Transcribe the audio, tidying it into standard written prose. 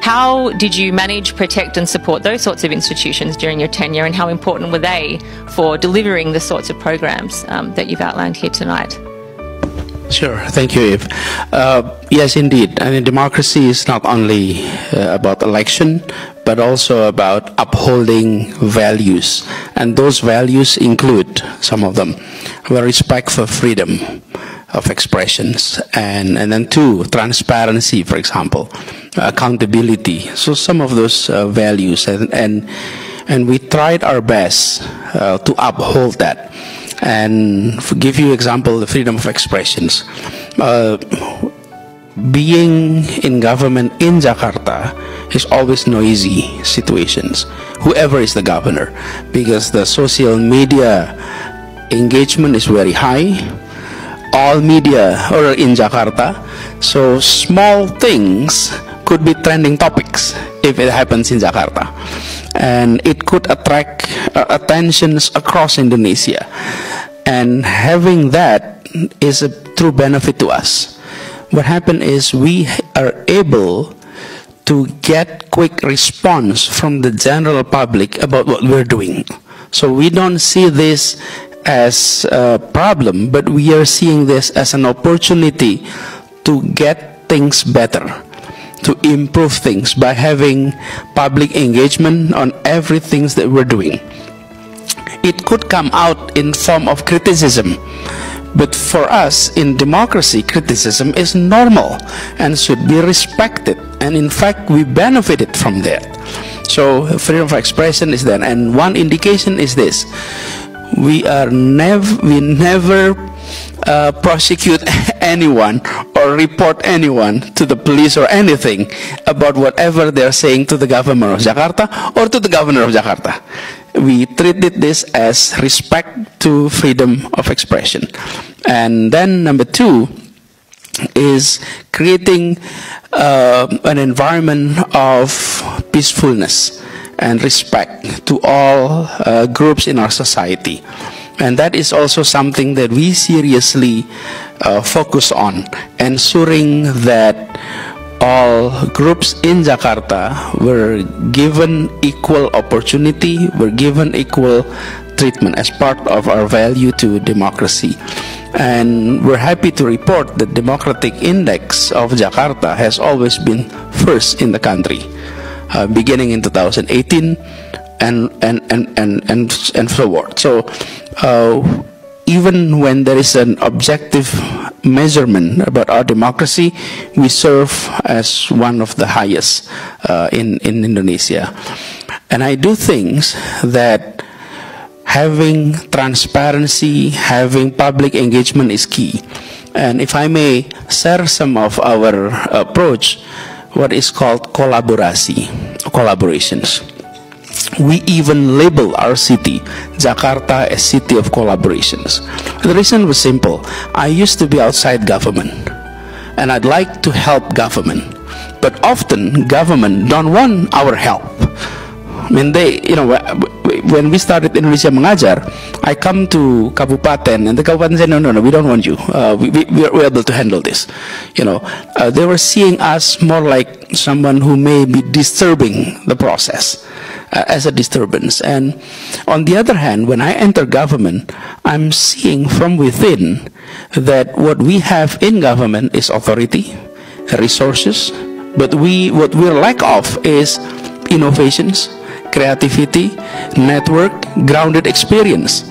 How did you manage, protect and support those sorts of institutions during your tenure, and how important were they for delivering the sorts of programs that you've outlined here tonight? Sure, thank you, Eve. Yes, indeed. I mean, democracy is not only about election, but also about upholding values. And those values include some of them. Respect for freedom of expressions. And then two, transparency, for example, accountability. So some of those values. And we tried our best to uphold that. And to give you example, the freedom of expressions. Being in government in Jakarta is always noisy situations, whoever is the governor, because the social media engagement is very high. All media are in Jakarta, so small things could be trending topics if it happens in Jakarta. And it could attract attentions across Indonesia. And having that is a true benefit to us. What happened is we are able to get quick response from the general public about what we're doing. So we don't see this as a problem, but we are seeing this as an opportunity to get things better, to improve things by having public engagement on everything that we're doing. It could come out in form of criticism, but for us in democracy, criticism is normal and should be respected, and in fact we benefited from that. So freedom of expression is there, and one indication is this: we never prosecute anyone or report anyone to the police or anything about whatever they're saying to the government of Jakarta or to the governor of Jakarta. We treated this as respect to freedom of expression. And then number two is creating an environment of peacefulness and respect to all groups in our society. And that is also something that we seriously focus on, ensuring that all groups in Jakarta were given equal opportunity, were given equal treatment as part of our value to democracy. And we're happy to report that Democratic Index of Jakarta has always been first in the country, beginning in 2018 and so forth. So even when there is an objective measurement about our democracy, we serve as one of the highest in Indonesia. And I do think that having transparency, having public engagement is key. And if I may share some of our approach, what is called collaborations. We even label our city, Jakarta, a city of collaborations. The reason was simple. I used to be outside government, and I'd like to help government. But often, government don't want our help. I mean, when we started Indonesia Mengajar, I come to Kabupaten, and the Kabupaten said, no, we don't want you. We're able to handle this. They were seeing us more like someone who may be disturbing the process. As a disturbance. And on the other hand, when I enter government, I'm seeing from within that what we have in government is authority, resources, but what we're lack of is innovations, creativity, network, grounded experience.